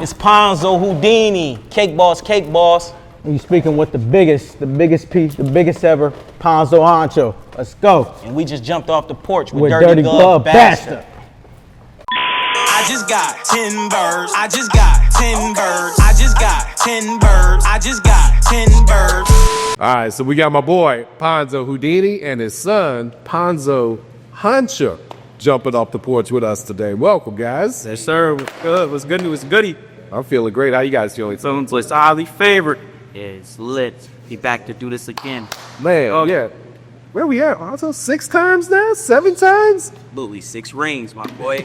It's Ponzo Houdini, cake boss, cake boss. We speaking with the biggest piece, the biggest ever, Ponzo Huncho. Let's go. And we just jumped off the porch with Dirty Glove Bastard. I just got 10 birds. I just got 10 birds. I just got 10 birds. I just got 10 birds. All right, so we got my boy Ponzo Houdini and his son Ponzo Huncho jumping off the porch with us today. Welcome, guys. Yes, sir. What's good? What's good? What's goody? I'm feeling great. How you guys feeling? Someone's list highly favored. Yeah, it's lit. Be back to do this again. Man, Okay. yeah. Where we at? Also 6 times now? 7 times? Absolutely, 6 rings, my boy.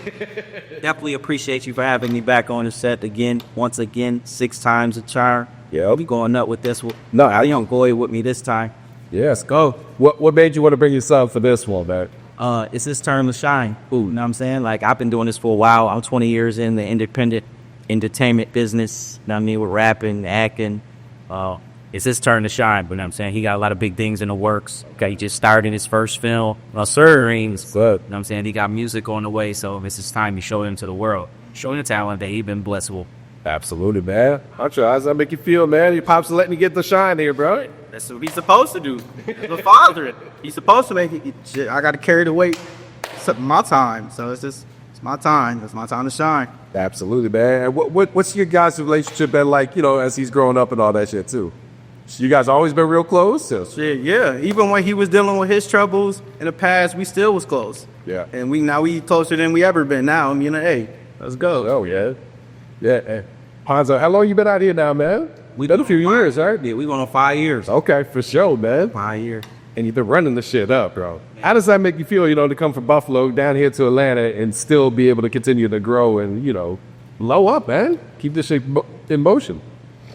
Definitely appreciate you for having me back on the set again. Once again, 6 times a charm. Yep. We going up with this one. No, I don't go with me this time. Yes, go. What made you want to bring yourself for this one, man? It's his turn to shine. Ooh, you know what I'm saying? Like, I've been doing this for a while. I'm 20 years in the independent entertainment business. You know what I mean? With rapping, acting. It's his turn to shine, but you know what I'm saying? He got a lot of big things in the works. Okay, he just started his first film, Sir Rings. Good. You know what I'm saying? He got music on the way, so it's his time to show him to the world. Show the talent that he's been blessed with. Absolutely, man. Huncho, how does that make you feel, man? Your pops are letting you get the shine here, bro. That's what he's supposed to do. The father, he's supposed to make it. Shit, I got to carry the weight. It's my time, so it's my time. It's my time to shine. Absolutely, man. And what's your guys' relationship been like, you know, as he's growing up and all that shit, too? You guys always been real close? Shit, yeah. Even when he was dealing with his troubles in the past, we still was close. Yeah. And we closer than we ever been now. I mean, hey, let's go. Oh, yeah. Yeah. Hey. Ponzo, how long you been out here now, man? We been a few years, right? Yeah, we going on 5 years. Okay, for sure, man. 5 years. And you've been running the shit up, bro. How does that make you feel, you know, to come from Buffalo down here to Atlanta and still be able to continue to grow and, you know, blow up, man? Keep this shit in motion.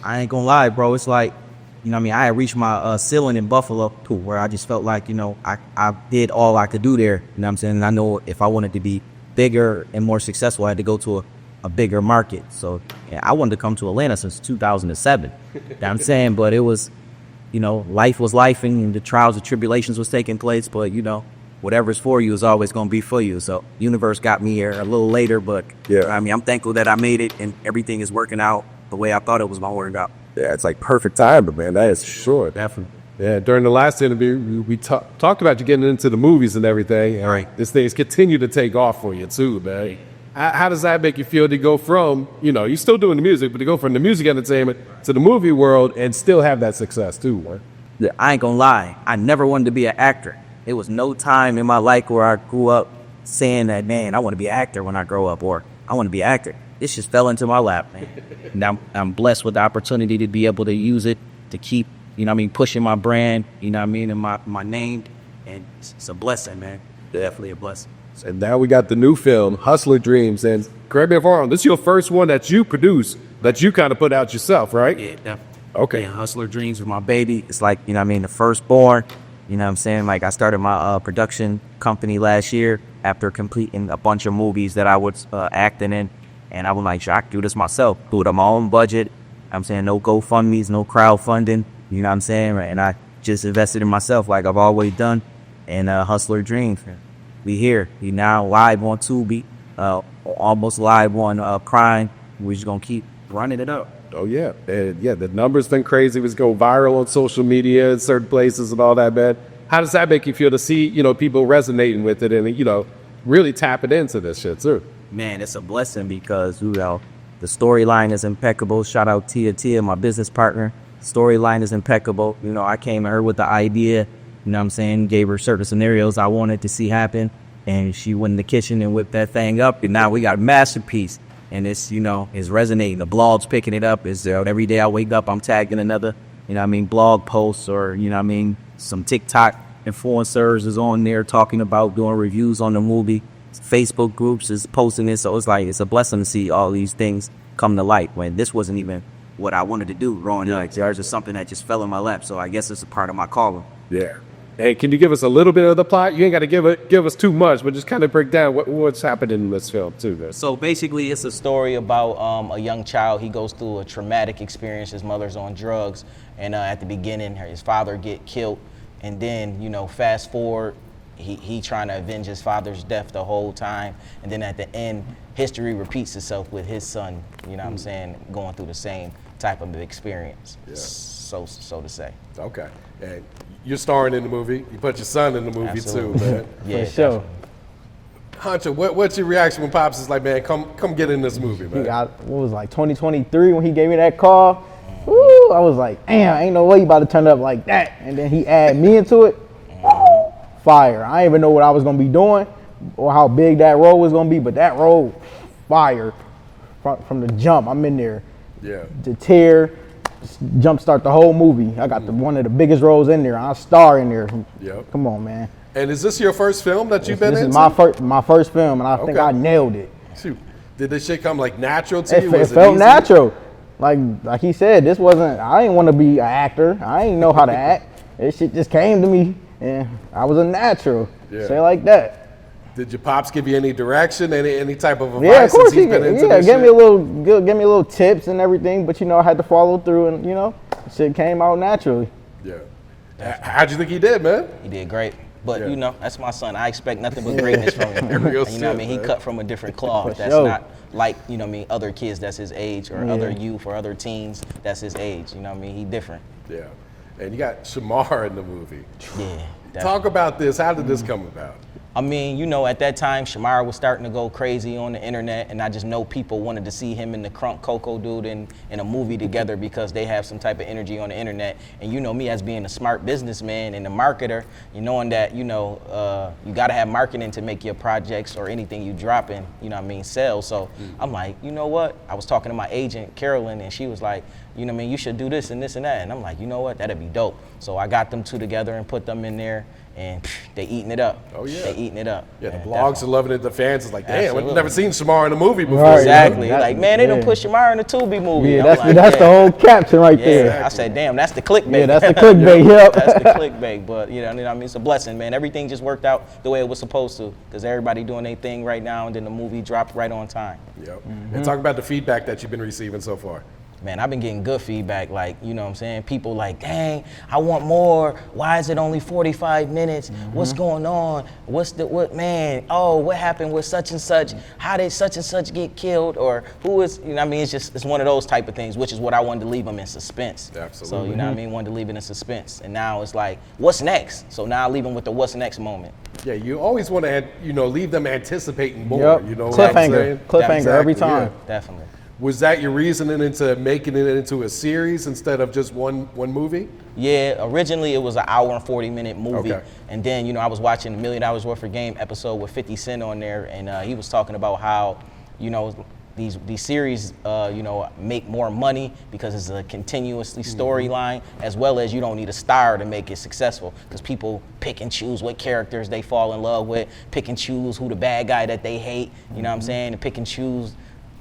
I ain't gonna lie, bro. It's like, you know what I mean? I had reached my ceiling in Buffalo, too, where I just felt like, you know, I did all I could do there. You know what I'm saying? And I know if I wanted to be bigger and more successful, I had to go to a bigger market. So yeah, I wanted to come to Atlanta since 2007. You know what I'm saying? But it was, you know, life was lifing and the trials and tribulations was taking place. But, you know, whatever's for you is always going to be for you. So universe got me here a little later. But, yeah, I mean, I'm thankful that I made it and everything is working out the way I thought it was going to work out. Yeah, it's like perfect timing, man. That is sure. Definitely. Yeah, during the last interview, we talked about you getting into the movies and everything. All right. This thing's continue to take off for you, too, man. How does that make you feel to go from, you know, you're still doing the music, but to go from the music entertainment to the movie world and still have that success, too, man? Yeah, I ain't gonna lie. I never wanted to be an actor. There was no time in my life where I grew up saying that, man, I want to be an actor when I grow up, or I want to be an actor. This just fell into my lap, man. And I'm blessed with the opportunity to be able to use it to keep, you know what I mean, pushing my brand, you know what I mean, and my name. And it's a blessing, man. Definitely a blessing. And now we got the new film, Hustler Dreams. And correct me if I'm wrong, this is your first one that you produced, that you kind of put out yourself, right? Yeah, definitely. Okay. Yeah, Hustler Dreams was my baby. It's like, you know what I mean, the firstborn. You know what I'm saying? Like, I started my production company last year after completing a bunch of movies that I was acting in. And I was like, sure, I can do this myself. Do it on my own budget. I'm saying no GoFundMes, no crowdfunding. You know what I'm saying? Right? And I just invested in myself like I've always done. And Hustler Dreams. We here. We now live on Tubi. Almost live on Prime. We're just going to keep running it up. Oh, yeah. And yeah, the numbers been crazy. It was go viral on social media in certain places and all that, man. How does that make you feel to see, you know, people resonating with it and, you know, really tapping into this shit, too? Man, it's a blessing because, you know, the storyline is impeccable. Shout out Tia, my business partner. Storyline is impeccable. You know, I came to her with the idea, you know what I'm saying, gave her certain scenarios I wanted to see happen. And she went in the kitchen and whipped that thing up. And now we got a masterpiece. And it's, you know, it's resonating. The blog's picking it up. It's every day I wake up, I'm tagging another, you know what I mean, blog posts or, you know what I mean, some TikTok influencers is on there talking about doing reviews on the movie. Facebook groups is posting it. So it's like, it's a blessing to see all these things come to light when this wasn't even what I wanted to do growing up. There's just something that just fell in my lap. So I guess it's a part of my calling. Yeah. Hey, can you give us a little bit of the plot? You ain't got to give us too much, but just kind of break down what's happening in this film, too. There. So basically, it's a story about a young child. He goes through a traumatic experience. His mother's on drugs, and at the beginning, his father get killed. And then, you know, fast forward he trying to avenge his father's death the whole time, and then at the end, history repeats itself with his son. You know what I'm saying? Going through the same type of experience. Yeah. So to say. Okay. And you're starring in the movie. You put your son in the movie Absolutely. too, man. Yeah, For sure. definitely. Honcho, what's your reaction when Pops is like, man, come get in this movie, He man? got, what was it, like 2023 when he gave me that call. Woo, I was like, damn, ain't no way you about to turn up like that. And then he added me into it. Fire. I didn't even know what I was gonna be doing or how big that role was gonna be, but that role, fire. From the jump, I'm in there. Yeah. To tear, jumpstart the whole movie. I got one of the biggest roles in there. I star in there. Yep. Come on, man. And is this your first film that you've been This into? is my first film, and I think Okay. I nailed it. Shoot. Did this shit come like natural to you? It Was felt easy? natural. Like he said, this wasn't. I didn't want to be an actor. I didn't know how to act. This shit just came to me, and I was a natural. Yeah. Say it like that. Did your pops give you any direction, any type of advice? Yeah, of course since he's he been into yeah, this give shit? me a little tips and everything. But I had to follow through, and shit came out naturally. Yeah. How'd you think he did, man? He did great. But Yeah. That's my son. I expect nothing but greatness from him. Real You know what I shit, mean? He man. cut from a different cloth. For That's sure. not like, other kids that's his age or other youth or other teens that's his age. You know what I mean? He different. Yeah. And you got Shamar in the movie. Yeah. Talk about this. How did this come about? I mean, at that time, Shamar was starting to go crazy on the internet, and I just know people wanted to see him and the Crunk Coco dude in a movie together because they have some type of energy on the internet. And me as being a smart businessman and a marketer, knowing that, you got to have marketing to make your projects or anything you drop in, sell. So I'm like, you know what? I was talking to my agent, Carolyn, and she was like, you should do this and this and that. And I'm like, you know what? That'd be dope. So I got them two together and put them in there. And they eating it up. Oh, yeah. They eating it up. Yeah, the man, blogs definitely. are loving it. The fans is like, damn, Absolutely. I've never seen Shamar in a movie before. Right. Exactly. That- Like, man, they done yeah. put Shamar in the Tubi movie. Yeah, I'm that's like, the whole caption right Yeah, there. I said, damn, that's the clickbait. Yeah, that's the clickbait. Yep. That's the clickbait. But it's a blessing, man. Everything just worked out the way it was supposed to, because everybody doing their thing right now, and then the movie dropped right on time. Yep. And talk about the feedback that you've been receiving so far. Man, I've been getting good feedback. Like, what I'm saying? People like, dang, I want more. Why is it only 45 minutes? What's going on? What happened with such and such? How did such and such get killed? Or who is, it's one of those type of things, which is what I wanted to leave them in suspense. Absolutely. So, wanted to leave it in suspense. And now it's like, what's next? So now I leave them with the what's next moment. Yeah, you always want to, leave them anticipating more. Yep. You know what I'm saying? Cliffhanger every Exactly, time. yeah. Definitely. Was that your reasoning into making it into a series instead of just one movie? Yeah, originally it was an hour and 40-minute movie. Okay. And then, I was watching $1 Million Worth of Game episode with 50 Cent on there, and he was talking about how, these series, make more money because it's a continuously storyline, as well as you don't need a star to make it successful, because people pick and choose what characters they fall in love with, pick and choose who the bad guy that they hate, you know what I'm saying, and pick and choose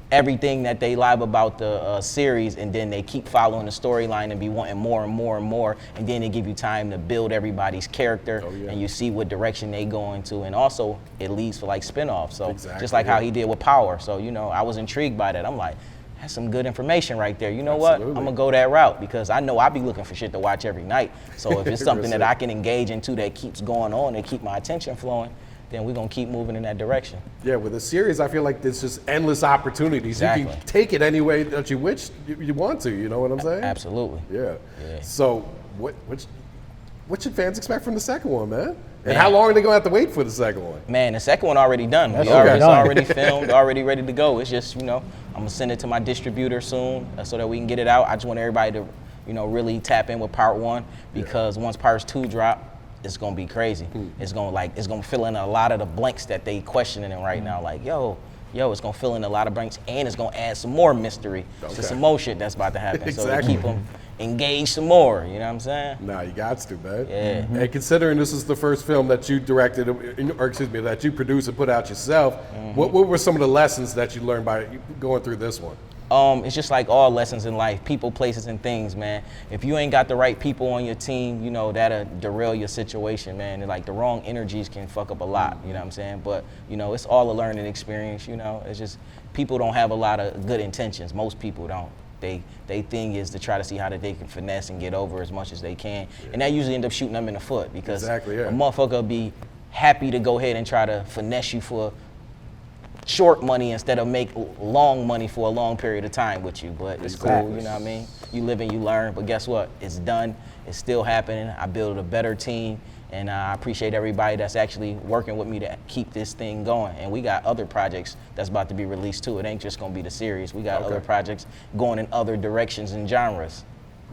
everything that they live about the series, and then they keep following the storyline and be wanting more and more and more, and then they give you time to build everybody's character, and you see what direction they go into, and also it leads for like spin-offs. So just like how he did with Power. So I was intrigued by that. I'm like, that's some good information right there. You know what? I'm gonna go that route, because I know I'll be looking for shit to watch every night. So if it's something that I can engage into that keeps going on and keep my attention flowing, then we're gonna keep moving in that direction. Yeah, with a series, I feel like there's just endless opportunities. Exactly. You can take it any way that you want to. You know what I'm saying? Absolutely. Yeah. Yeah. So what should fans expect from the second one, man? And how long are they gonna have to wait for the second one? Man, the second one already done. That's It's okay. already filmed, already ready to go. It's just, I'm gonna send it to my distributor soon so that we can get it out. I just want everybody to, really tap in with part 1, because once parts 2 drop, it's gonna be crazy. It's gonna fill in a lot of the blanks that they questioning right now. Like, it's gonna fill in a lot of blanks, and it's gonna add some more mystery to some more shit that's about to happen. So to Exactly. keep them engaged some more. You know what I'm saying? Nah, you got to, man. Yeah. And considering this is the first film that you directed, or excuse me, that you produced and put out yourself, what were some of the lessons that you learned by going through this one? It's just like all lessons in life, people, places, and things, man. If you ain't got the right people on your team, that'll derail your situation, man. And like the wrong energies can fuck up a lot, you know what I'm saying? But, it's all a learning experience, It's just, people don't have a lot of good intentions. Most people don't. They thing is to try to see how that they can finesse and get over as much as they can. And that usually end up shooting them in the foot, because Exactly, yeah. a motherfucker be happy to go ahead and try to finesse you for short money instead of make long money for a long period of time with you. But it's cool, you know what I mean? You live and you learn, but guess what? It's done. It's still happening. I built a better team, and I appreciate everybody that's actually working with me to keep this thing going. And we got other projects that's about to be released too. It ain't just gonna be the series. We got other projects going in other directions and genres.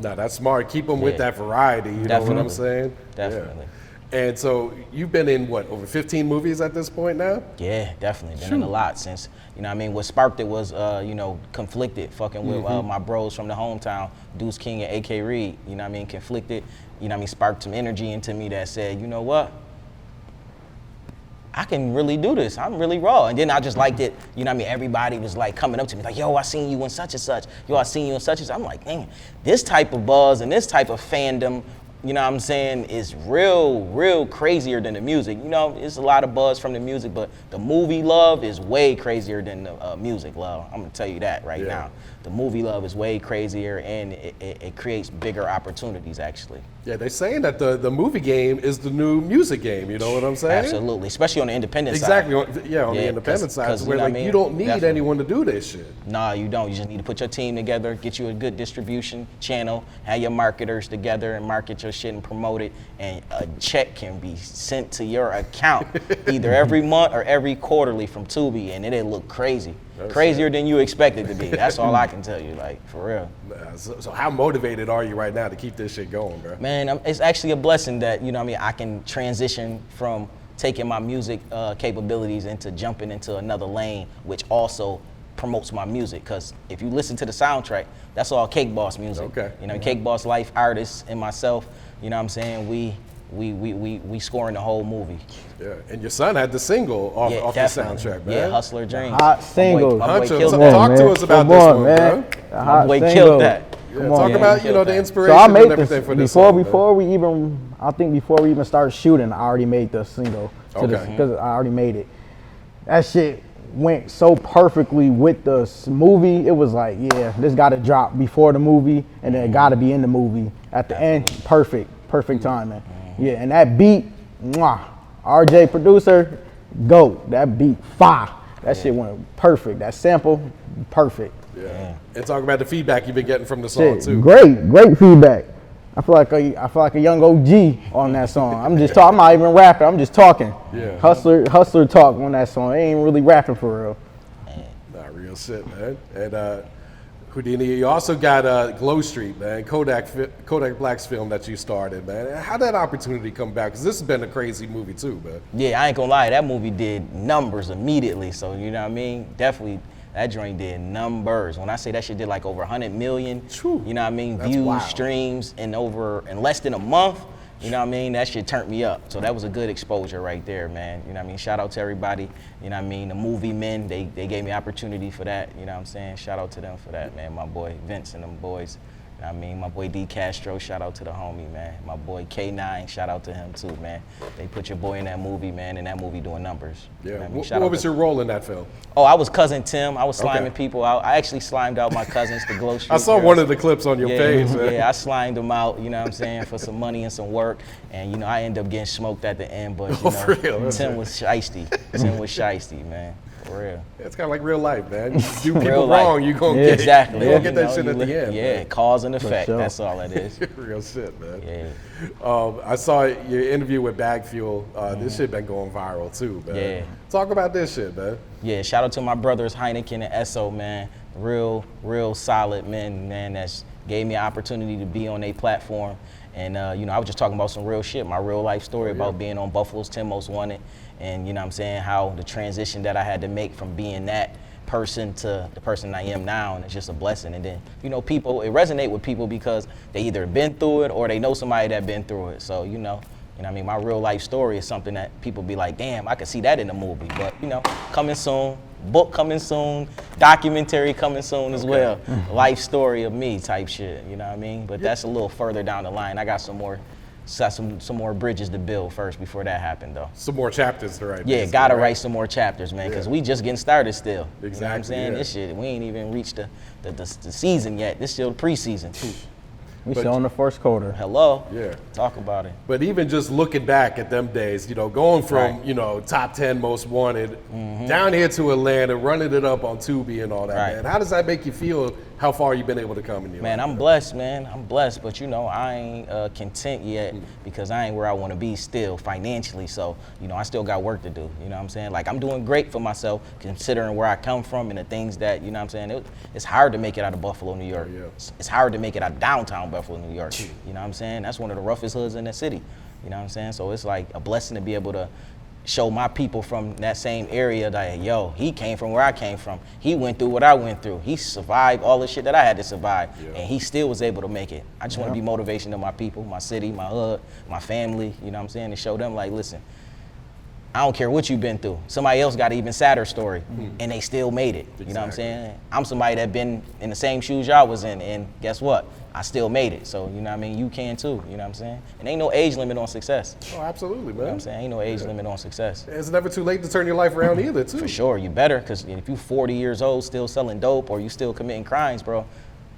No, that's smart. Keep them with that variety, you know what I'm saying? Definitely. Yeah. And so you've been in what, over 15 movies at this point now? Yeah, definitely. Been in a lot since, you know what I mean? What sparked it was, you know, Conflicted, fucking with my bros from the hometown, Deuce King and AK Reed, you know what I mean? Conflicted, you know what I mean? Sparked some energy into me that said, you know what? I can really do this. I'm really raw. And then I just liked it, you know what I mean? Everybody was like coming up to me like, yo, I seen you in such and such. Yo, I seen you in such and such. I'm like, man, this type of buzz and this type of fandom, you know what I'm saying, is real crazier than the music. You know, it's a lot of buzz from the music, but the movie love is way crazier than the music love. I'm gonna tell you that right now. The movie love is way crazier, and it creates bigger opportunities, actually. Yeah, they're saying that the movie game is the new music game, you know what I'm saying? Absolutely, especially on the independent side. side. Exactly, on the independent side, where like you don't need anyone to do this shit. Nah, you don't. You just need to put your team together, get you a good distribution channel, have your marketers together and market your shit and promote it, and a check can be sent to your account either every month or every quarterly from Tubi, and it'll look crazy. Crazier than you expect it to be. That's all I can tell you, like, for real. So how motivated are you right now to keep this shit going, bro? Man, it's actually a blessing that, you know what I mean, I can transition from taking my music capabilities into jumping into another lane, which also promotes my music. Because if you listen to the soundtrack, that's all Cake Boss music. Okay. You know, Cake Boss Life artists and myself, you know what I'm saying, we scoring the whole movie. Yeah, and your son had the single off the soundtrack, man. Yeah, Hustler Dream. Hot single. My boy Honcho, killed talk that. to us about this one, man. bro. My boy killed that. Yeah, talk about, you know, the inspiration So I and made everything this for this before song, we even started shooting. I already made the single because I already made it. That shit went so perfectly with the movie. It was like, yeah, this got to drop before the movie, and then it got to be in the movie at the end. Perfect timing. Yeah, and that beat, RJ producer, GOAT. That beat, fire. That shit went perfect. That sample, perfect. Yeah. And talk about the feedback you've been getting from the song too. Great feedback. I feel like a young OG on that song. I'm just talking. I'm not even rapping. I'm just talking. Yeah. Hustler talk on that song. I ain't really rapping for real. Nah, real shit, man. And Houdini, you also got Glow Street, man, Kodak Black's film that you started, man. How'd that opportunity come back? Because this has been a crazy movie too, man. Yeah, I ain't gonna lie, that movie did numbers immediately. So, you know what I mean? Definitely, that joint did numbers. When I say that shit did like over 100 million, you know what I mean, views, streams in less than a month, you know what I mean? That shit turned me up. So that was a good exposure right there, man. You know what I mean? Shout out to everybody, you know what I mean? The movie men, they gave me opportunity for that, you know what I'm saying? Shout out to them for that, man. My boy Vince and them boys. You know what I mean? My boy D Castro, shout out to the homie, man. My boy K9, shout out to him too, man. They put your boy in that movie, man, and that movie doing numbers. Yeah. You know what What was your role in that film? Oh, I was Cousin Tim. I was sliming people out. I actually slimed out my cousins, the Glow Street I saw girls. one of the clips on your page, man. Yeah, I slimed them out, you know what I'm saying, for some money and some work. And, you know, I ended up getting smoked at the end, but, you know, Tim was shiesty. Tim was shiesty, man. For real. It's kind of like real life, man. You do people Real wrong, life. you're going to get exactly. You gonna get that You know, shit at the end. Yeah, man. cause and effect. sure. That's all it is. Real shit, man. Yeah. I saw your interview with Bag Fuel. This shit been going viral too, man. Yeah. Talk about this shit, man. Yeah, shout out to my brothers Heineken and Esso, man. Real solid men, man, that's gave me an opportunity to be on a platform. And, you know, I was just talking about some real shit, my real life story about being on Buffalo's 10 Most Wanted. And, you know what I'm saying, how the transition that I had to make from being that person to the person I am now, and it's just a blessing. And then, you know, people, it resonate with people because they either been through it or they know somebody that been through it. So, you know what I mean, my real life story is something that people be like, damn, I could see that in the movie. But, you know, coming soon, book coming soon, documentary coming soon as well. Life story of me type shit, you know what I mean? But that's a little further down the line. I got some more bridges to build first before that happened, though. Some more chapters to write. Yeah, gotta write some more chapters, man, because we just getting started still. Exactly. You know what I'm saying? This shit, we ain't even reached the season yet. This still the preseason. We still in the first quarter. Hello. Yeah. Talk about it. But even just looking back at them days, going from, Right. top 10 most wanted down here to Atlanta, running it up on Tubi and all that, Right. man. How does that make you feel, how far you've been able to come in your Man, life? I'm blessed, man. I'm blessed, but I ain't content yet because I ain't where I want to be still financially. So, I still got work to do. You know what I'm saying? Like, I'm doing great for myself considering where I come from and the things that, it's hard to make it out of Buffalo, New York. Yeah. It's hard to make it out of downtown Buffalo, New York. You know what I'm saying? That's one of the roughest hoods in the city. You know what I'm saying? So it's like a blessing to be able to show my people from that same area that, he came from where I came from. He went through what I went through. He survived all the shit that I had to survive, and he still was able to make it. I just want to be motivation to my people, my city, my hood, my family, you know what I'm saying, to show them, like, listen, I don't care what you've been through. Somebody else got an even sadder story, and they still made it. You know what I'm saying? I'm somebody that been in the same shoes y'all was in, and guess what? I still made it. So, you know what I mean? You can too, you know what I'm saying? And ain't no age limit on success. Oh, absolutely, man. You know what I'm saying? Ain't no age limit on success. It's never too late to turn your life around either, too. For sure, you better, because if you 40 years old still selling dope or you still committing crimes, bro,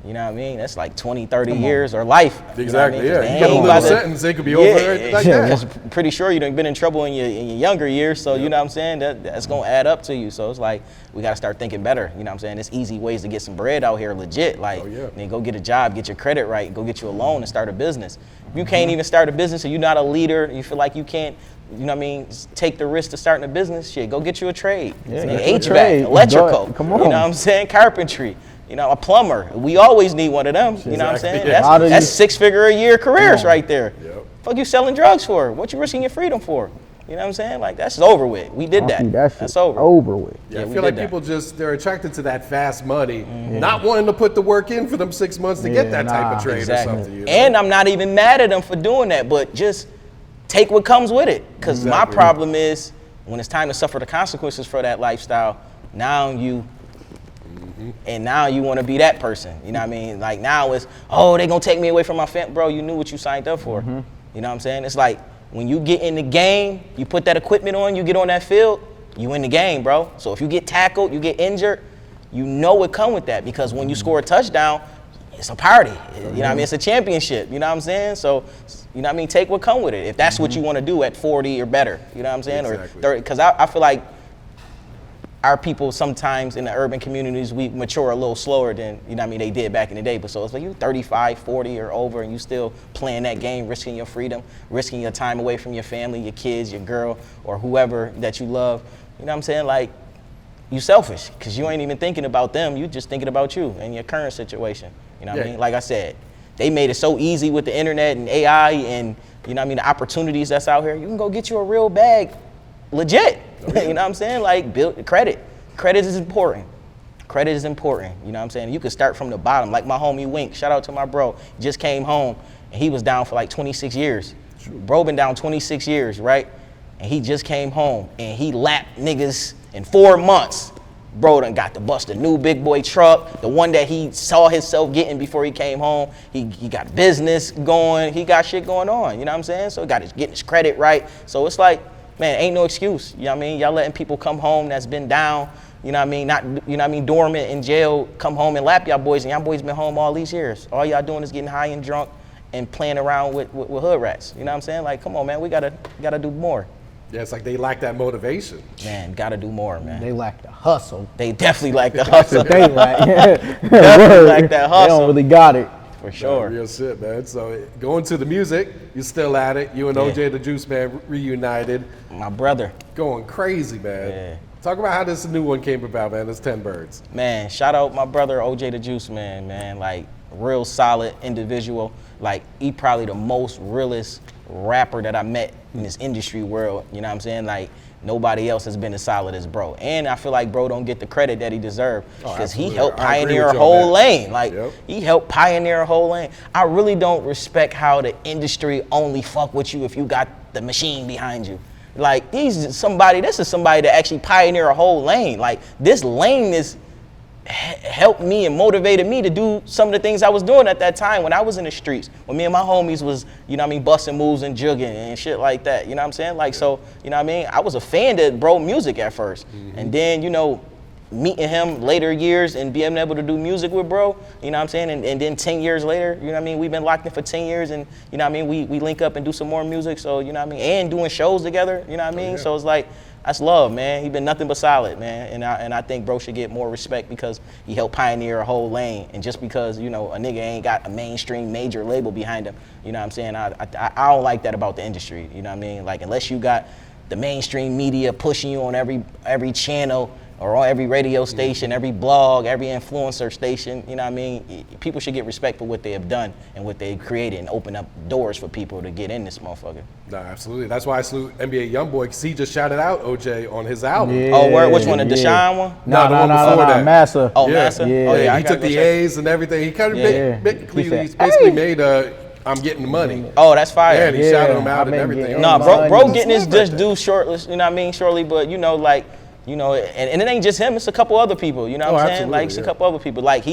you know what I mean? That's like 20, 30 years or life. Exactly, you know what I mean? 'Cause yeah. You they got a ain't little about to- sentence, it could be over like that. That's pretty sure you done been in trouble in your younger years, so you know what I'm saying? That's gonna add up to you. So it's like, we gotta start thinking better, you know what I'm saying? There's easy ways to get some bread out here, legit. Like, then go get a job, get your credit right, go get you a loan and start a business. If you can't even start a business or you're not a leader, you feel like you can't, you know what I mean, take the risk to starting a business, shit, go get you a trade. Yeah, An get you a HVAC, trade. electrical, Come on. you know what I'm saying? Carpentry. A plumber. We always need one of them. You know what I'm Exactly, saying? yeah. That's 6-figure a year careers right there. Yep. Fuck you selling drugs for? What you risking your freedom for? You know what I'm saying? Like, that's over with. We did that. That's over. Over with. Yeah, I we feel did like that. people they're attracted to that fast money, not wanting to put the work in for them 6 months to get that type of trade Exactly. or something. And I'm not even mad at them for doing that, but just take what comes with it. Because my problem is, when it's time to suffer the consequences for that lifestyle, now you want to be that person. You know what I mean? Like, now it's, they gonna take me away from my family. Bro, you knew what you signed up for. You know what I'm saying? It's like, when you get in the game, you put that equipment on, you get on that field, you in the game, bro. So if you get tackled, you get injured, you know what come with that, because when you score a touchdown, it's a party. You know what I mean? It's a championship. You know what I'm saying? So, you know what I mean? Take what come with it. If that's what you want to do at 40 or better. You know what I'm saying? Exactly. Or 30, because I feel like our people sometimes in the urban communities, we mature a little slower than, you know what I mean, they did back in the day. But so it's like you 35, 40 or over and you still playing that game, risking your freedom, risking your time away from your family, your kids, your girl, or whoever that you love. You know what I'm saying? Like, you selfish, because you ain't even thinking about them. You just thinking about you and your current situation. You know what I mean? Like I said, they made it so easy with the internet and AI and, you know what I mean, the opportunities that's out here. You can go get you a real bag legit. You know what I'm saying? Like, build credit. Credit is important. Credit is important. You know what I'm saying? You can start from the bottom. Like my homie Wink, shout out to my bro. Just came home and he was down for like 26 years. Bro been down 26 years, right? And he just came home and he lapped niggas in 4 months. Bro done got to bust a new big boy truck, the one that he saw himself getting before he came home. He got business going. He got shit going on. You know what I'm saying? So he got getting his credit right. So it's like, man, ain't no excuse. You know what I mean? Y'all letting people come home that's been down, you know what I mean, not, you know what I mean, dormant in jail, come home and lap y'all boys, and y'all boys been home all these years. All y'all doing is getting high and drunk and playing around with hood rats. You know what I'm saying? Like, come on, man, we gotta do more. Yeah, it's like they lack that motivation. Man, gotta do more, man. They lack the hustle. They definitely lack the hustle. They lack. Definitely lack that They hustle. don't really got it. For sure. Real shit, man. So going to the music, you're still at it. You and OJ the Juice Man reunited. My brother. Going crazy, man. Yeah. Talk about how this new one came about, man. It's 10 Birds. Man, shout out my brother OJ the Juice Man, like real solid individual. Like, he probably the most realest rapper that I met in this industry world. You know what I'm saying? Like, nobody else has been as solid as bro. And I feel like bro don't get the credit that he deserves, because he helped I agree pioneer with a you on whole that. lane. Like, Yep. he helped pioneer a whole lane. I really don't respect how the industry only fuck with you if you got the machine behind you. Like, this is somebody that actually pioneer a whole lane. Like, this lane is helped me and motivated me to do some of the things I was doing at that time when I was in the streets, when me and my homies was, you know what I mean, busting moves and jugging and shit like that. You know what I'm saying? Like, so, you know what I mean? I was a fan of bro music at first. And then, you know, meeting him later years and being able to do music with bro, you know what I'm saying? And then 10 years later, you know what I mean? We've been locked in for 10 years and, you know what I mean? We link up and do some more music, so, you know what I mean? And doing shows together, you know what I mean? So it's like, that's love, man. He been nothing but solid, man. And I think bro should get more respect because he helped pioneer a whole lane. And just because, you know, a nigga ain't got a mainstream major label behind him, you know what I'm saying? I don't like that about the industry, you know what I mean? Like, unless you got the mainstream media pushing you on every channel or on every radio station, every blog, every influencer station, you know what I mean? People should get respect for what they have done and what they created and open up doors for people to get in this motherfucker. No, absolutely. That's why I salute NBA Youngboy, because he just shouted out OJ on his album. Yeah. Oh, where? Which one? The Deshaun one? No, the one before that. Massa. Oh, Yeah. Massa? Yeah. Oh, yeah. He took the A's and everything. He kind of Yeah. basically He said, basically "Hey." made I'm getting the money. Oh, that's fire. Yeah, and he shouted him I've out and been everything. getting Nah, money. bro getting his It's just like due shortlist, you know what I mean, shortly, but you know, like, you know, and it ain't just him, it's a couple other people, you know what I'm saying? absolutely, Like, it's yeah. a couple other people. Like,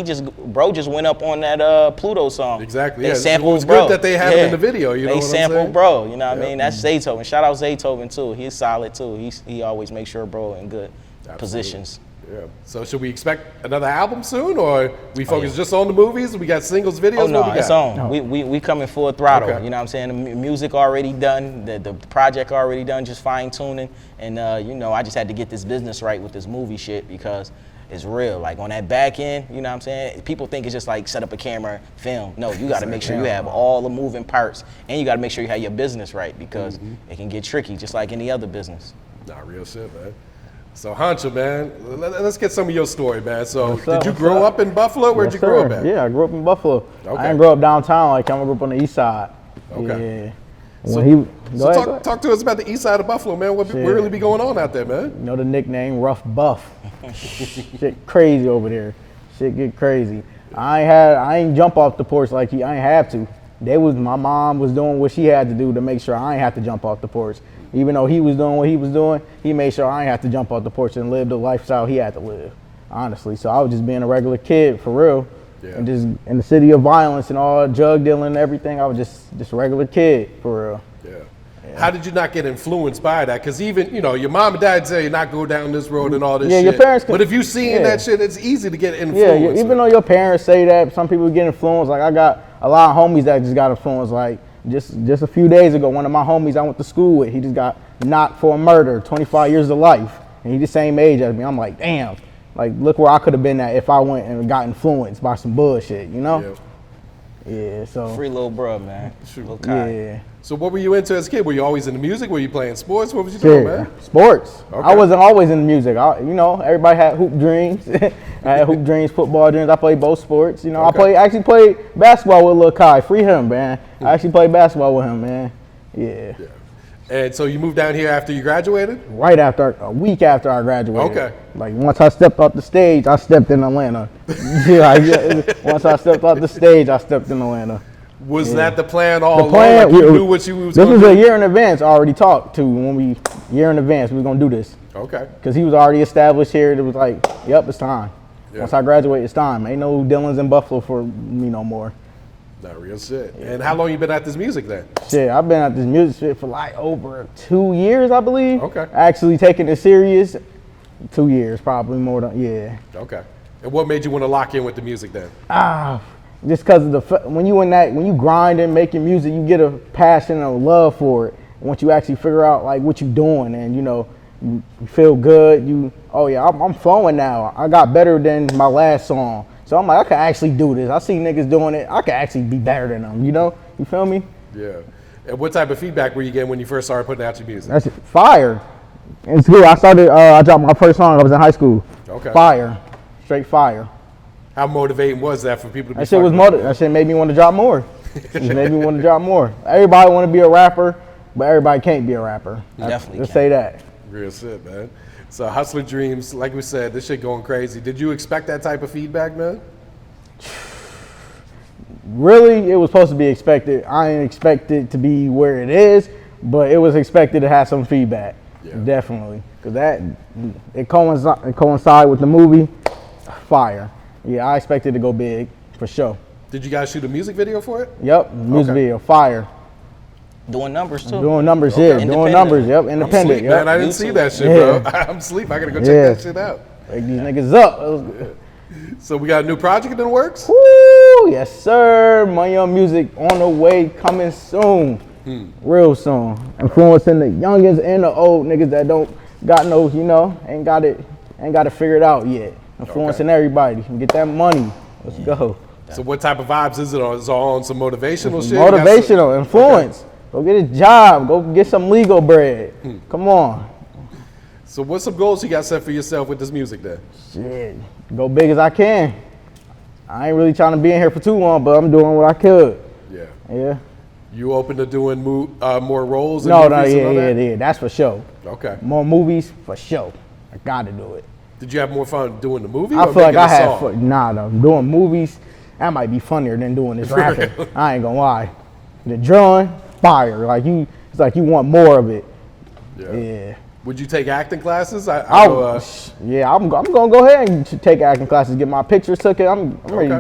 bro just went up on that Pluto song. Exactly, They yeah. sampled It was bro. good that they had him in the video, you know They what I'm sampled saying? bro, you know what I Yep. mean? That's Zaytoven. Shout out Zaytoven too. He's solid too. He always makes sure bro in good positions. Yeah. So should we expect another album soon, or we focus just on the movies? We got singles, videos. Oh no, what we it's got? on. We coming full throttle. Okay. You know what I'm saying? The music already done, the project already done, just fine tuning. And you know, I just had to get this business right with this movie shit because it's real. Like on that back end, you know what I'm saying? People think it's just like set up a camera, film. No, you got to make sure you have all the moving parts, and you got to make sure you have your business right because it can get tricky, just like any other business. Nah, real shit, man. So Honcho, man, let's get some of your story, man. So What's up, did you what's grow up? up in Buffalo? Where'd Yes, you grow sir. up at? Yeah, I grew up in Buffalo. Okay. I didn't grow up downtown like I grew up on the east side. Okay. Yeah. So, When he, go ahead, go ahead. talk to us about the east side of Buffalo, man. What really be going on out there, man? You know the nickname Rough Buff. Shit crazy over there. Shit get crazy. I ain't jump off the porch like I ain't have to. My mom was doing what she had to do to make sure I ain't have to jump off the porch. Even though he was doing what he was doing, he made sure I ain't have to jump off the porch and live the lifestyle he had to live. Honestly, so I was just being a regular kid for real. Yeah. And just in the city of violence and all drug dealing and everything, I was just a regular kid for real. Yeah. How did you not get influenced by that? Because even, you know, your mom and dad say not go down this road and all this Yeah, shit. your parents can- but if you seeing yeah. that shit, it's easy to get Yeah, influenced. even though your parents say that, some people get influenced. Like I got a lot of homies that just got influenced. Like just a few days ago, one of my homies I went to school with, he just got knocked for a murder, 25 years to life, and he the same age as me. I'm like, damn, like look where I could have been at if I went and got influenced by some bullshit, you know? Yeah. So Free little bro, man. Shoot. Lil Kai. yeah. So what were you into as a kid? Were you always into music? Were you playing sports? What was you doing, Shit, man? sports. Okay. I wasn't always in music. You know, everybody had hoop dreams. I had hoop dreams, football dreams. I played both sports. You know, Okay. I actually played basketball with Lil Kai. Free him, man. I actually played basketball with him, man. Yeah. And so you moved down here after you graduated? Right after, a week after I graduated. Okay. Like once I stepped off the stage, I stepped in Atlanta. Once I stepped off the stage, I stepped in Atlanta. Was that the plan all The along? plan, Like you we- knew what you was This going was to a do? year in advance. I already talked to year in advance. We was gonna do this. Okay. Because he was already established here. It was like, yep, it's time. Yeah. Once I graduate, it's time. Ain't no Dillons in Buffalo for me no more. Not real shit. And how long you been at this music then? Shit, I've been at this music shit for like over 2 years, I believe. Okay. Actually taking it serious, 2 years, probably more than, yeah. Okay. And what made you want to lock in with the music then? Just because of when you grind and making music, you get a passion and a love for it. Once you actually figure out like what you're doing and you feel good, I'm flowing now. I got better than my last song. So I'm like, I can actually do this. I see niggas doing it. I can actually be better than them, You feel me? Yeah. And what type of feedback were you getting when you first started putting out your music? That's it. Fire. In school, I dropped my first song. I was in high school. Okay. Fire. Straight fire. How motivating was that for people to be That shit was fucking with that shit made me want to drop more. It made me want to drop more. Everybody want to be a rapper, but everybody can't be a rapper. You definitely Let's can. say that. you? Real shit, man. So Hustler Dreams, like we said, this shit going crazy. Did you expect that type of feedback, man? Really, it was supposed to be expected. I didn't expect it to be where it is, but it was expected to have some feedback. Yeah. Definitely. Because it coincide with the movie. Fire. Yeah, I expected to go big, for sure. Did you guys shoot a music video for it? Yep, music Okay. video, fire. Doing numbers too. Doing numbers, Okay. yeah. Doing Independent. numbers, yep. I'm Independent, asleep, man. I yep. didn't see YouTube. that shit, Yeah. bro. I'm asleep. I gotta go check Yeah. that shit out. Wake these niggas up. That was good. So we got a new project in the works? Woo! Yes, sir. My Young Music on the way, coming soon. Real soon. Influencing the youngins and the old niggas that don't got no, ain't got it figured out yet. Influencing everybody. Get that money. Let's go. So what type of vibes is it on? Is it all on some motivational shit? Motivational, influence. Okay. Go get a job. Go get some legal bread. Come on. So what's some goals you got set for yourself with this music then? Shit. Go big as I can. I ain't really trying to be in here for too long, but I'm doing what I could. Yeah. Yeah. You open to doing more roles? No, yeah. That's for sure. Okay. More movies for sure. I gotta do it. Did you have more fun doing the movie? I or feel like making I a had song? fun. Nah, though. Doing movies, that might be funnier than doing this rapping. I ain't gonna lie. The drawing, fire. It's like you want more of it. Yeah. Would you take acting classes? I'm gonna go ahead and take acting classes, get my pictures taken. I'm ready to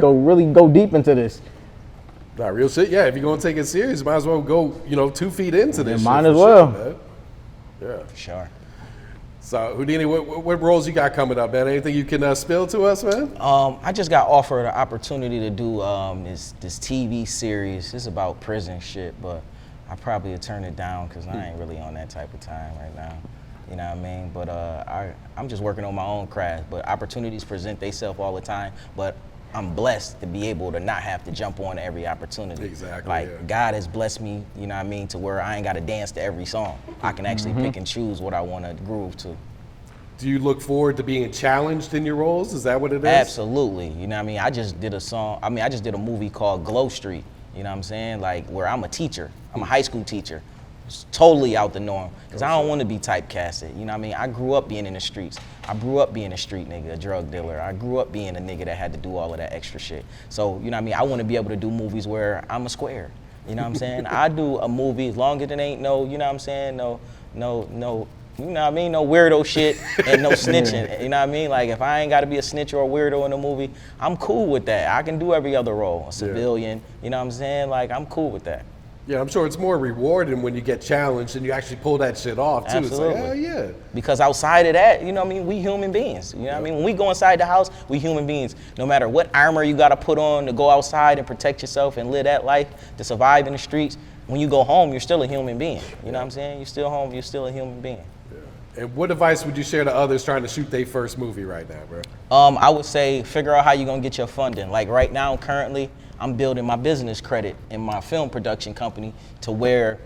go deep into this. Not real shit. Yeah, if you're gonna take it serious, you might as well go, 2 feet into this. Might shit as for well. sure, man. Yeah. For sure. So Houdini, what roles you got coming up, man? Anything you can spill to us, man? I just got offered an opportunity to do this TV series. It's about prison shit, but I probably would turn it down because I ain't really on that type of time right now. You know what I mean? But I'm just working on my own craft. But opportunities present themselves all the time. But I'm blessed to be able to not have to jump on every opportunity. Exactly. God has blessed me, you know what I mean, to where I ain't got to dance to every song. I can actually pick and choose what I want to groove to. Do you look forward to being challenged in your roles? Is that what it is? Absolutely. You know what I mean? I just did a movie called Glow Street. You know what I'm saying? Like, where I'm a teacher. I'm a high school teacher. It's totally out the norm. Because I don't want to be typecasted. You know what I mean? I grew up being in the streets. I grew up being a street nigga, a drug dealer. I grew up being a nigga that had to do all of that extra shit. So, you know what I mean? I want to be able to do movies where I'm a square. You know what I'm saying? I do a movie as long as it ain't no, you know what I'm saying? No, you know what I mean? No weirdo shit and no snitching. You know what I mean? Like, if I ain't got to be a snitch or a weirdo in a movie, I'm cool with that. I can do every other role, a civilian. You know what I'm saying? Like, I'm cool with that. Yeah, I'm sure it's more rewarding when you get challenged and you actually pull that shit off, too. Absolutely. It's like, hell yeah. Because outside of that, you know what I mean, we human beings. You know what I mean? When we go inside the house, we human beings. No matter what armor you got to put on to go outside and protect yourself and live that life, to survive in the streets, when you go home, you're still a human being. You know what I'm saying? You're still home, you're still a human being. And what advice would you share to others trying to shoot their first movie right now, bro? I would say figure out how you're gonna get your funding. Like right now, currently, I'm building my business credit in my film production company to where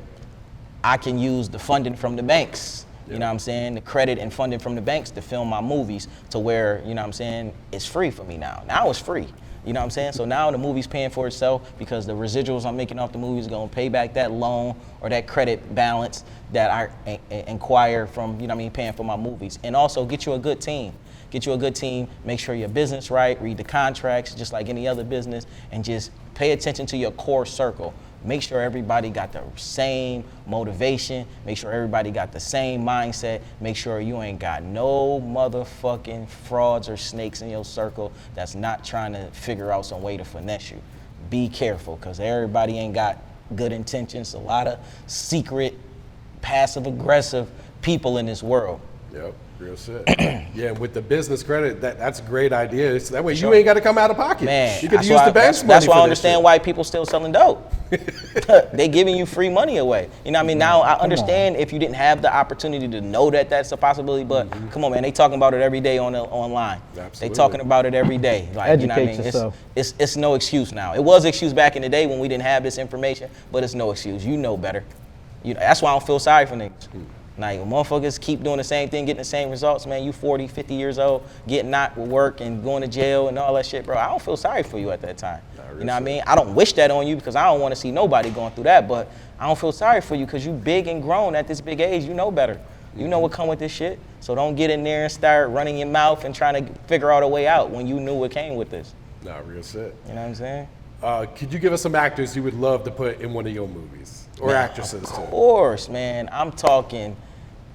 I can use the funding from the banks. You know what I'm saying? The credit and funding from the banks to film my movies to where, you know what I'm saying, it's free for me now. Now it's free. You know what I'm saying? So now the movie's paying for itself because the residuals I'm making off the movies are gonna pay back that loan or that credit balance that I acquire from, you know what I mean, paying for my movies. And also get you a good team. Get you a good team, make sure your business right, read the contracts just like any other business, and just pay attention to your core circle. Make sure everybody got the same motivation. Make sure everybody got the same mindset. Make sure you ain't got no motherfucking frauds or snakes in your circle that's not trying to figure out some way to finesse you. Be careful, because everybody ain't got good intentions. A lot of secret, passive-aggressive people in this world. Yep, real shit. Yeah, with the business credit, that's a great idea. So that way you ain't got to come out of pocket. Man, you can use the bank's money. That's why I for understand this why people still selling dope. They giving you free money away. You know what I mean? Now I understand if you didn't have the opportunity to know that that's a possibility, but come on, man, they talking about it every day online. Absolutely. They talking about it every day. Like, you know what I mean? yourself. It's no excuse now. It was excuse back in the day when we didn't have this information, but it's no excuse. You know better. That's why I don't feel sorry for niggas. Like, motherfuckers keep doing the same thing, getting the same results, man. You 40, 50 years old, getting knocked with work and going to jail and all that shit, bro. I don't feel sorry for you at that time. You know what I mean? I don't wish that on you because I don't want to see nobody going through that, but I don't feel sorry for you because you big and grown at this big age. You know better. You know what come with this shit. So don't get in there and start running your mouth and trying to figure out a way out when you knew what came with this. Nah, real shit. You know what I'm saying? Could you give us some actors you would love to put in one of your movies? Or actresses, too? Of course, man. I'm talking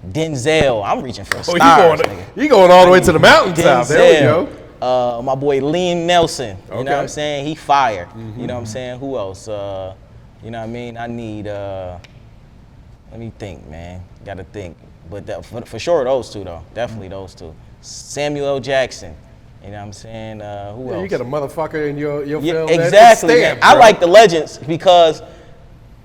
Denzel. I'm reaching for the stars, nigga. You going all the way to the mountaintop. There we go. My boy Liam Nelson. You Okay. know what I'm saying? He fire. You know what I'm saying? Who else? You know what I mean? I need, let me think, man. Gotta think. But for sure, those two, though. Definitely those two. Samuel L. Jackson. You know what I'm saying? Who else? You got a motherfucker in your Yeah, film. Man. exactly. Stamp, I bro. like the legends because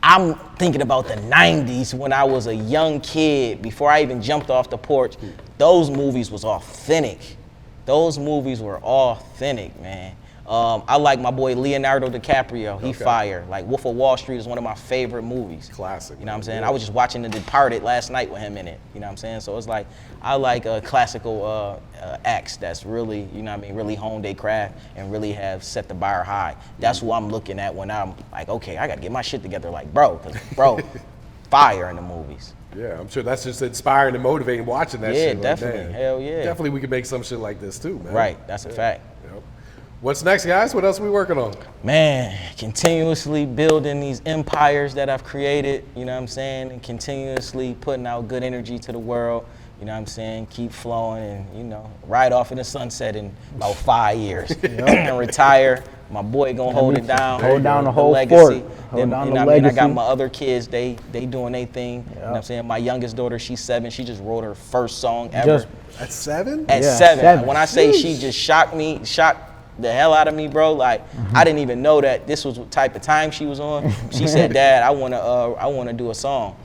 I'm thinking about the 90s when I was a young kid, before I even jumped off the porch. Those movies was authentic. Those movies were authentic, man. I like my boy Leonardo DiCaprio. He fire. Like Wolf of Wall Street is one of my favorite movies. Classic. You know what I'm saying? Yeah. I was just watching The Departed last night with him in it. You know what I'm saying? So it's like, I like classical acts that's really, you know what I mean, really honed their craft and really have set the bar high. That's who I'm looking at when I'm like, okay, I gotta get my shit together, like, bro, fire in the movies. Yeah, I'm sure that's just inspiring and motivating watching that Yeah, shit. Like, definitely. man, Hell yeah. Definitely we could make some shit like this too, man. Right, that's a fact. Yep. What's next, guys? What else are we working on? Man, continuously building these empires that I've created, you know what I'm saying, and continuously putting out good energy to the world, you know what I'm saying, keep flowing and, you know, ride off in the sunset in about 5 years and retire. My boy gonna hold it down. Hold down the whole legacy. fort. Then, Hold down you the know what I mean? I got legacy. my other kids, they doing their thing. You know what I'm saying? My youngest daughter, she's 7, she just wrote her first song ever. At 7? At Yeah, 7. 7. When I say she just shocked the hell out of me, bro. Like, I didn't even know that this was what type of time she was on. She said, Dad, I wanna do a song.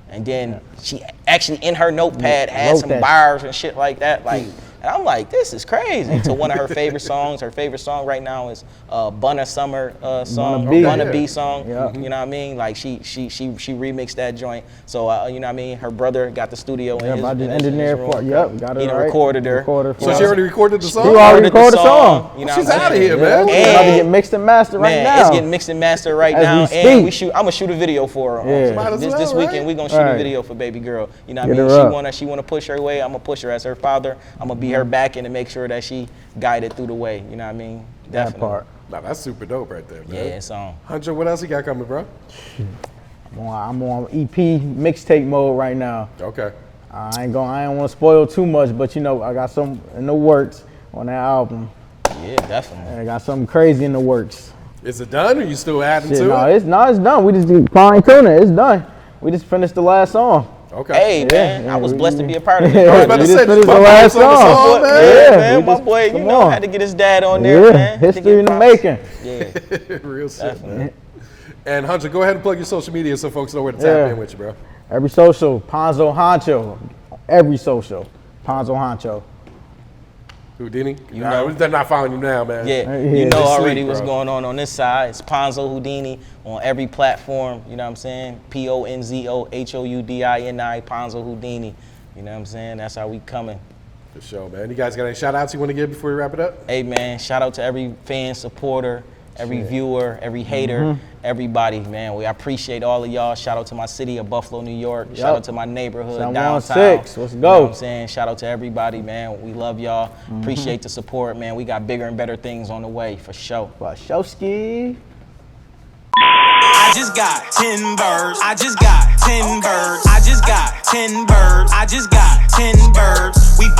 And then she actually in her notepad had Wrote some that. bars and shit like that. Like, and I'm like, this is crazy. To one of her favorite songs. Her favorite song right now is Bunna Summer song, Bunna B. Bunna Yeah. B song. Yeah. You know what I mean? Like she remixed that joint. So you know what I mean? Her brother got the studio in Yeah, his, I in just his engineered room. for Yep, got it He done right. recorded her. So she already recorded the song? He already recorded the the song. You know She's what I'm outta saying? here, man. It's about to And- get mixed and mastered right Man, now. it's getting mixed and mastered right As now, we and speak. I'm gonna shoot a video for her. Yeah. Might as This well, weekend right? we gonna shoot a Right. video for baby girl. You know what I Get mean? her up. She wanna push her way. I'm gonna push her as her father. I'm gonna be her back and to make sure that she guided through the way. You know what I mean? that Definitely. part. Nah, that's super dope right there, man. Yeah, it's on. Huncho, what else you got coming, bro? I'm on EP mixtape mode right now. Okay. I don't want to spoil too much, but you know, I got some in the works on that album. Yeah, definitely. I got something crazy in the works. Is it done or you still adding Shit, to no, it? it's done. We just fine tuning it. It's done. We just finished the last song. Okay. Hey man, yeah, I was we- blessed to be a part of Yeah, it. I was about to we say, just finished my the last boy's on the song. song, man. Yeah, Yeah, man, we my just- boy, you come know, on. had to get his dad on there, Yeah, man. Had to history get in the props. making. Yeah, Real shit, definitely. man. And Huncho, go ahead and plug your social media so folks know where to tap Yeah. in with you, bro. Every social, Ponzo Huncho. Every social, Ponzo Huncho. Houdini? You Nah, know. They're not following you now, man. Yeah, Yeah. you know Just already sleep, what's bro. going on this side. It's Ponzo Houdini on every platform. You know what I'm saying? PONZOHOUDINI, Ponzo Houdini. You know what I'm saying? That's how we coming. For sure, man. You guys got any shout outs you want to give before we wrap it up? Hey man, shout out to every fan, supporter, every viewer, every hater, everybody, man. I appreciate all of y'all. Shout out to my city of Buffalo, New York. Shout out to my neighborhood, downtown. 716, let's You go. know what I'm saying? Shout out to everybody, man. We love y'all. Appreciate the support, man. We got bigger and better things on the way, for sure. Wachowski. I just got 10 birds. I just got 10 birds. I just got 10 birds. I just got 10 birds.